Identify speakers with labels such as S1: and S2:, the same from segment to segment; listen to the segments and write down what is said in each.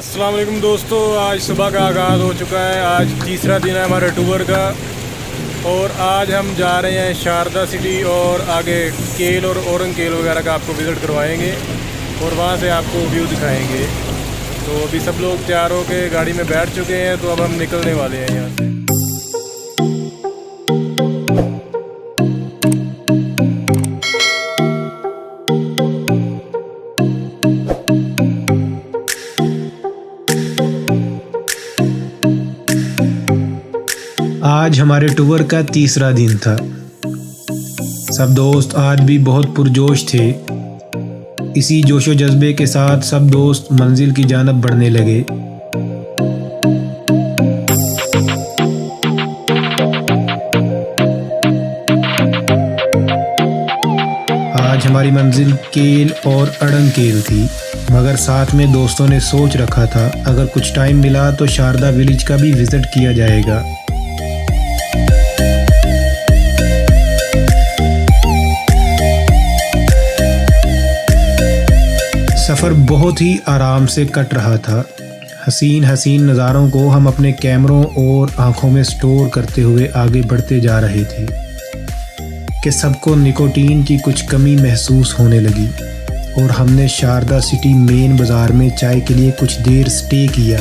S1: अस्सलाम वालेकुम दोस्तों, आज सुबह का आगाज़ हो चुका है। आज तीसरा दिन है हमारे टूर का और आज हम जा रहे हैं शारदा सिटी और आगे केल और औरंगकेल वगैरह का आपको विज़िट करवाएंगे और वहाँ से आपको व्यू दिखाएंगे। तो अभी सब लोग तैयार होकर गाड़ी में बैठ चुके हैं, तो अब हम निकलने वाले हैं यहाँ से।
S2: आज हमारे टूर का तीसरा दिन था। सब दोस्त आज भी बहुत पुरजोश थे। इसी जोशो जज्बे के साथ सब दोस्त मंजिल की जानब बढ़ने लगे। आज हमारी मंजिल केल और अड़ंगकेल थी, मगर साथ में दोस्तों ने सोच रखा था अगर कुछ टाइम मिला तो शारदा विलेज का भी विजिट किया जाएगा। सफ़र बहुत ही आराम से कट रहा था। हसीन हसीन नज़ारों को हम अपने कैमरों और आँखों में स्टोर करते हुए आगे बढ़ते जा रहे थे कि सबको निकोटीन की कुछ कमी महसूस होने लगी और हमने शारदा सिटी मेन बाज़ार में चाय के लिए कुछ देर स्टे किया।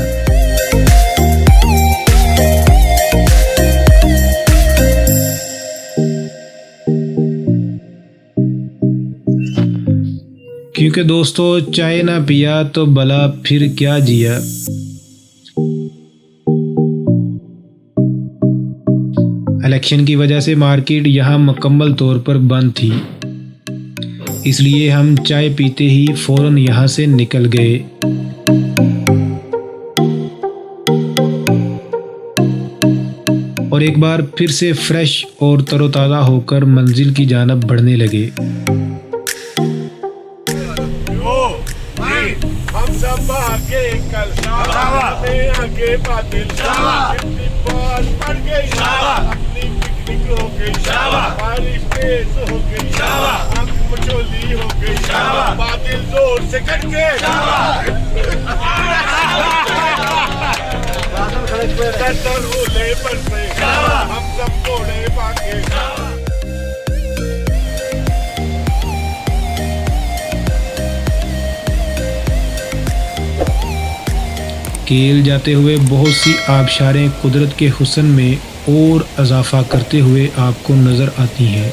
S2: क्योंकि दोस्तों चाय ना पिया तो भला फिर क्या जिया। इलेक्शन की वजह से मार्केट यहाँ मुकम्मल तौर पर बंद थी, इसलिए हम चाय पीते ही फ़ौरन यहाँ से निकल गए। और एक बार फिर से फ्रेश और तरोताज़ा होकर मंजिल की जानब बढ़ने लगे।
S3: हम सब आगे कल आगे बादल बॉल पड़ गई, अपनी पिकनिक हो गई, बारिश तेज हो गई, आँख मचोली हो गई, बादल जोर से कट गए, ओले बरसे, हम सब घोड़े भागे।
S2: केल जाते हुए बहुत सी आबशारें कुदरत के हुस्न में और इजाफा करते हुए आपको नज़र आती हैं।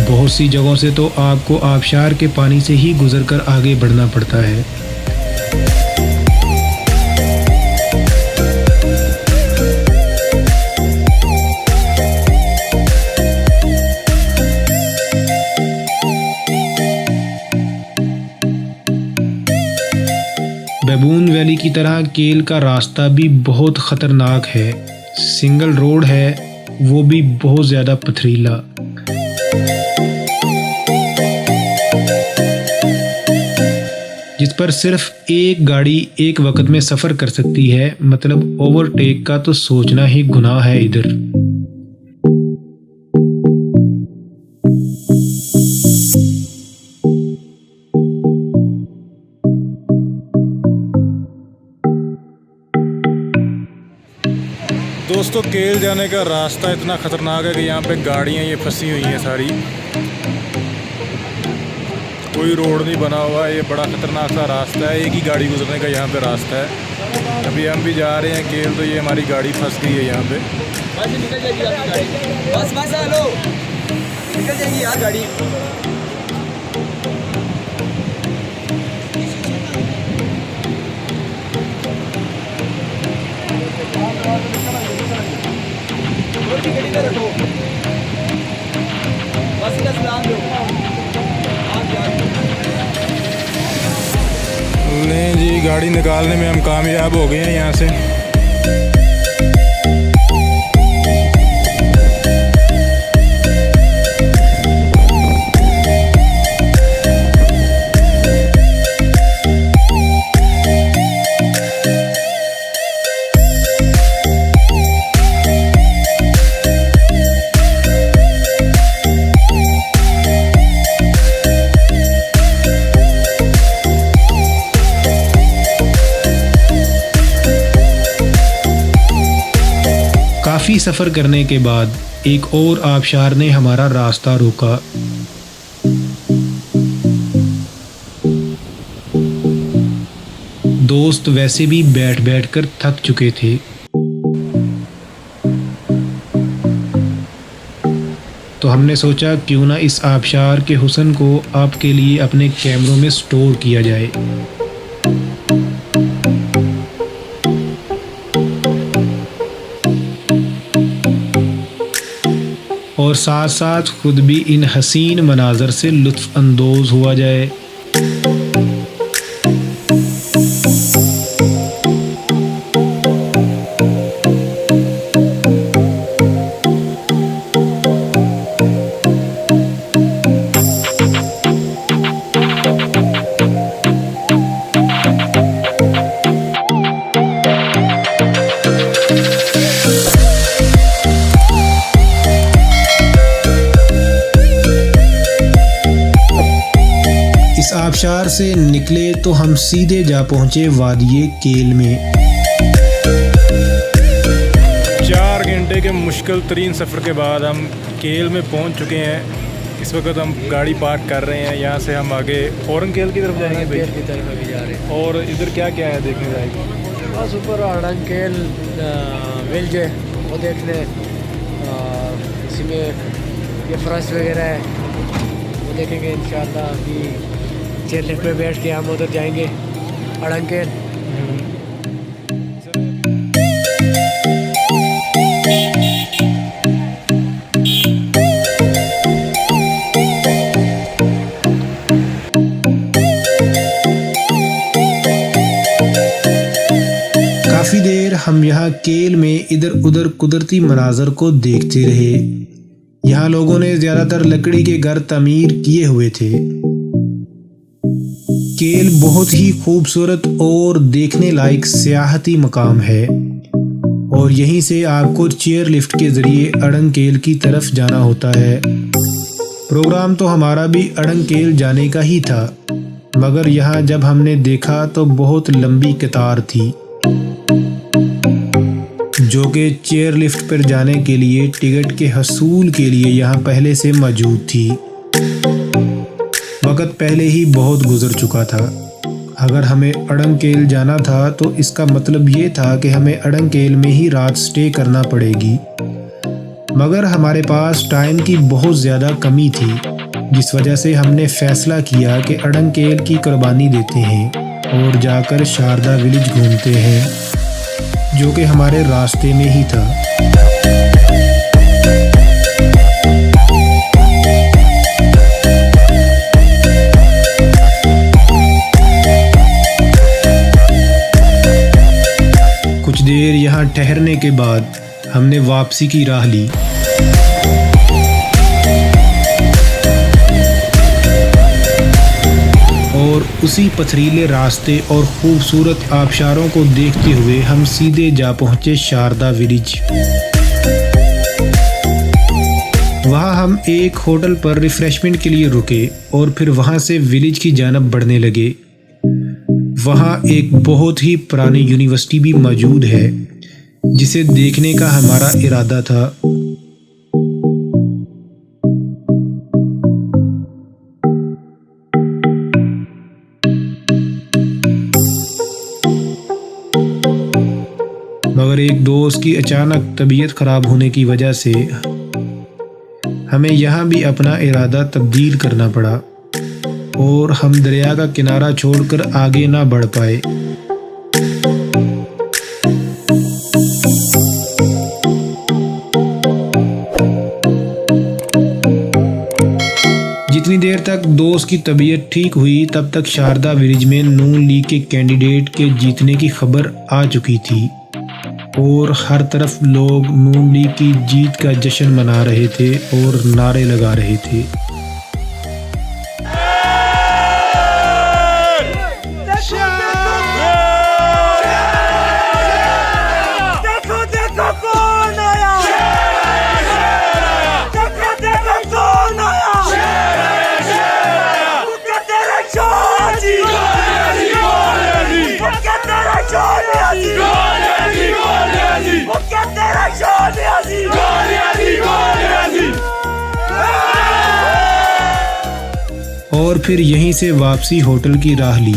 S2: बहुत सी जगहों से तो आपको आबशार के पानी से ही गुजरकर आगे बढ़ना पड़ता है। बेबून वैली की तरह केल का रास्ता भी बहुत ख़तरनाक है। सिंगल रोड है, वो भी बहुत ज़्यादा पथरीला। जिस पर सिर्फ एक गाड़ी एक वक्त में सफ़र कर सकती है, मतलब ओवरटेक का तो सोचना ही गुनाह है इधर।
S1: दोस्तों केल जाने का रास्ता इतना ख़तरनाक है कि यहाँ पे गाड़ियाँ ये फंसी हुई हैं सारी, कोई रोड नहीं बना हुआ। ये बड़ा ख़तरनाक सा रास्ता है, एक ही गाड़ी गुजरने का यहाँ पे रास्ता है। अभी हम भी जा रहे हैं केल, तो ये हमारी गाड़ी फंस गई है यहाँ पे।
S4: बस निकल जाएगी आपकी गाड़ी, बस हेलो निकल जाएगी यार गाड़ी। गाड़ी में रखो, बस इधर सलाम दो।
S1: नहीं जी, गाड़ी निकालने में हम कामयाब हो गए हैं यहाँ से।
S2: काफ़ी सफ़र करने के बाद एक और आबशार ने हमारा रास्ता रोका। दोस्त वैसे भी बैठ बैठ कर थक चुके थे। तो हमने सोचा क्यों ना इस आबशार के हुस्न को आपके लिए अपने कैमरों में स्टोर किया जाए। और साथ साथ खुद भी इन हसीन मनाजर से लुत्फ़ अंदोज़ हुआ जाए। इस आबशार से निकले तो हम सीधे जा पहुंचे वादिये केल में।
S1: 4 घंटे के मुश्किल तरीन सफ़र के बाद हम केल में पहुंच चुके हैं। इस वक्त हम गाड़ी पार्क कर रहे हैं। यहाँ से हम आगे औरंगकेल की तरफ जाएंगे भाई।
S4: की तरफ अभी जा रहे हैं।
S1: और इधर क्या क्या है देखने लायक?
S4: बस ऊपर औरंगकेल विलेज है, वो देख लें। इसमें ये फरस वगैरह है, वो देखेंगे इंशाल्लाह। अभी चेयर लिफ्ट पे बैठ के हम उधर जाएंगे औरंगकेल।
S2: काफ़ी देर हम यहाँ केल में इधर उधर कुदरती मनाजर को देखते रहे। यहाँ लोगों ने ज़्यादातर लकड़ी के घर तामीर किए हुए थे। केल बहुत ही खूबसूरत और देखने लायक सियाहती मकाम है और यहीं से आपको चेयर लिफ्ट के ज़रिए अड़ंगकेल की तरफ जाना होता है। प्रोग्राम तो हमारा भी अड़ंगकेल जाने का ही था, मगर यहाँ जब हमने देखा तो बहुत लंबी कतार थी जो कि चेयर लिफ्ट पर जाने के लिए टिकट के हसूल के लिए यहाँ पहले से मौजूद थी। वक़्त पहले ही बहुत गुजर चुका था। अगर हमें अड़ंगकेल जाना था तो इसका मतलब ये था कि हमें अड़ंगकेल में ही रात स्टे करना पड़ेगी, मगर हमारे पास टाइम की बहुत ज़्यादा कमी थी, जिस वजह से हमने फ़ैसला किया कि अड़ंगकेल की कुर्बानी देते हैं और जाकर शारदा विलेज घूमते हैं, जो कि हमारे रास्ते में ही था। कुछ देर यहाँ ठहरने के बाद हमने वापसी की राह ली। और उसी पथरीले रास्ते और खूबसूरत आबशारों को देखते हुए हम सीधे जा पहुँचे शारदा विलेज। वहाँ हम एक होटल पर रिफ्रेशमेंट के लिए रुके और फिर वहाँ से विलेज की जानब बढ़ने लगे। वहाँ एक बहुत ही पुरानी यूनिवर्सिटी भी मौजूद है, जिसे देखने का हमारा इरादा था। मगर एक दोस्त की अचानक तबीयत ख़राब होने की वजह से हमें यहाँ भी अपना इरादा तब्दील करना पड़ा और हम दरिया का किनारा छोड़कर आगे ना बढ़ पाए। जितनी देर तक दोस्त की तबीयत ठीक हुई तब तक शारदा विलेज में नून लीग के कैंडिडेट के जीतने की खबर आ चुकी थी और हर तरफ लोग नून लीग की जीत का जश्न मना रहे थे और नारे लगा रहे थे।
S3: What
S2: और फिर यहीं से वापसी होटल की राह ली।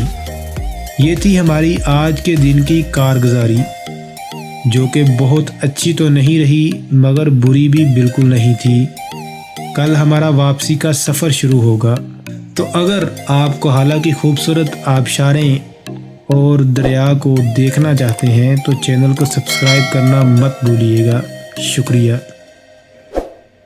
S2: ये थी हमारी आज के दिन की कारगुजारी, जो कि बहुत अच्छी तो नहीं रही मगर बुरी भी बिल्कुल नहीं थी। कल हमारा वापसी का सफ़र शुरू होगा, तो अगर आपको हालांकि खूबसूरत आबशारें और दरिया को देखना चाहते हैं तो चैनल को सब्सक्राइब करना मत भूलिएगा। शुक्रिया।